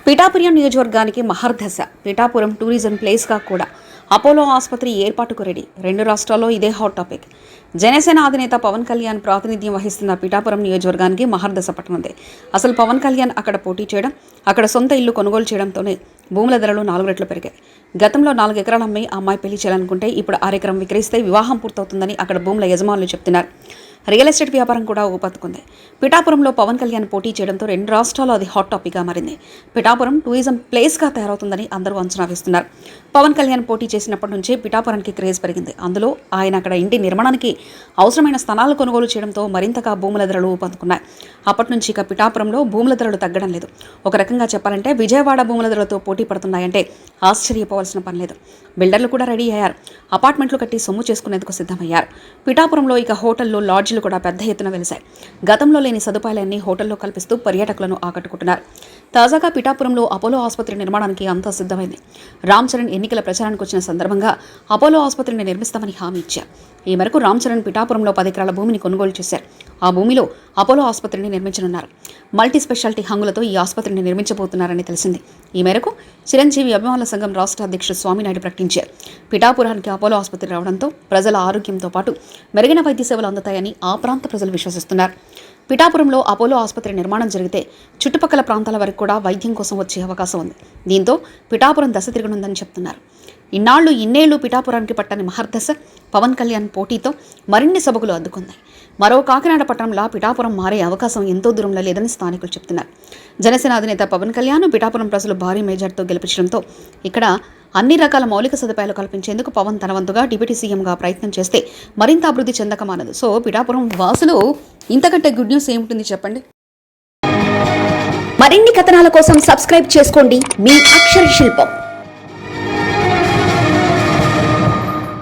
పిఠాపురం నియోజకవర్గానికి మహర్దశ. పిఠాపురం టూరిజం ప్లేస్గా కూడా అపోలో ఆసుపత్రి ఏర్పాటుకు రెడీ. రెండు రాష్ట్రాల్లో ఇదే హాట్ టాపిక్. జనసేన అధినేత పవన్ కళ్యాణ్ ప్రాతినిధ్యం వహిస్తున్న పిఠాపురం నియోజకవర్గానికి మహర్దశ పట్టనుంది. అసలు పవన్ కళ్యాణ్ అక్కడ పోటీ చేయడం, అక్కడ సొంత ఇల్లు కొనుగోలు చేయడంతోనే భూముల ధరలు 4 రెట్లు పెరిగాయి. గతంలో 4 ఎకరాలు అమ్మి అమ్మాయి పెళ్లి చేయాలనుకుంటే ఇప్పుడు 6 ఎకరం విక్రయిస్తే వివాహం పూర్తవుతుందని అక్కడ భూముల యజమానులు చెప్తున్నారు. రియల్ ఎస్టేట్ వ్యాపారం కూడా ఊపందుకుంది. పిఠాపురంలో పవన్ కళ్యాణ్ పోటీ చేయడంతో రెండు రాష్ట్రాల్లో అది హాట్ టాపిక్గా మారింది. పిఠాపురం టూరిజం ప్లేస్గా తయారవుతుందని అందరూ అంచనా వేస్తున్నారు. పవన్ కళ్యాణ్ పోటీ చేసినప్పటి నుంచి పిఠాపురానికి క్రేజ్ పెరిగింది. అందులో ఆయన అక్కడ ఇంటి నిర్మాణానికి అవసరమైన స్థలాలు కొనుగోలు చేయడంతో మరింతగా భూముల ధరలు ఊపందుకున్నాయి. అప్పటి నుంచి ఇక పిఠాపురంలో భూముల ధరలు తగ్గడం లేదు. ఒక రకంగా చెప్పాలంటే విజయవాడ భూముల ధరలతో పోటీ పడుతున్నాయంటే ఆశ్చర్యపోవాల్సిన పని లేదు. బిల్డర్లు కూడా రెడీ అయ్యారు. అపార్ట్మెంట్లు కట్టి సొమ్ము చేసుకునేందుకు సిద్ధమయ్యారు. పిఠాపురంలో ఇక హోటళ్లు, లాడ్జీలు కూడా పెద్ద ఎత్తున వెలిశాయి. గతంలో లేని సదుపాయాలన్నీ హోటల్లో కల్పిస్తూ పర్యాటకులను ఆకట్టుకుంటున్నారు. తాజాగా పిఠాపురంలో అపోలో ఆసుపత్రి నిర్మాణానికి అంతా సిద్ధమైంది. రామ్ చరణ్ ఎన్నికల ప్రచారానికి వచ్చిన సందర్భంగా అపోలో ఆసుపత్రిని నిర్మిస్తామని హామీ ఇచ్చారు. ఈ మేరకు రామ్ చరణ్ పిఠాపురంలో 10 ఎకరాల భూమిని కొనుగోలు చేశారు. ఆ భూమిలో అపోలో ఆసుపత్రిని నిర్మించనున్నారు. మల్టీ స్పెషాలిటీ హంగులతో ఈ ఆసుపత్రిని నిర్మించబోతున్నారని తెలిసింది. ఈ మేరకు చిరంజీవి అభిమానుల సంఘం రాష్ట్ర అధ్యక్షుడు స్వామినాయుడు ప్రకటించారు. పిఠాపురానికి అపోలో ఆసుపత్రి రావడంతో ప్రజల ఆరోగ్యంతో పాటు మెరుగైన వైద్య సేవలు అందుతాయని ఆ ప్రాంత ప్రజలు విశ్వసిస్తున్నారు. పిఠాపురంలో అపోలో ఆసుపత్రి నిర్మాణం జరిగితే చుట్టుపక్కల ప్రాంతాల వరకు కూడా వైద్యం కోసం వచ్చే అవకాశం ఉంది. దీంతో పిఠాపురం దశ తిరగనుందని చెప్తున్నారు. ఇన్నేళ్లు పిఠాపురానికి పట్టని మహర్దశ పవన్ కళ్యాణ్ పోటీతో మరిన్ని సభకులు అద్దుకుంది. మరో కాకినాడ పట్టణంలో పిఠాపురం మారే అవకాశం ఎంతో దూరంలో లేదని స్థానికులు చెప్తున్నారు. జనసేన అధినేత పవన్ కళ్యాణ్ పిఠాపురం ప్రజలు భారీ మెజార్టీతో గెలిపించడంతో ఇక్కడ అన్ని రకాల మౌలిక సదుపాయాలు కల్పించేందుకు పవన్ తన వంతుగా డిప్యూటీ సీఎంగా ప్రయత్నం చేస్తే మరింత అభివృద్ధి చెందకమానదు. సో పిఠాపురం వాసులు ఇంతకంటే గుడ్ న్యూస్ ఏముంటుంది చెప్పండి. మరిన్ని కథనాల కోసం సబ్స్క్రైబ్ చేసుకోండి మీ అక్షర శిల్పం.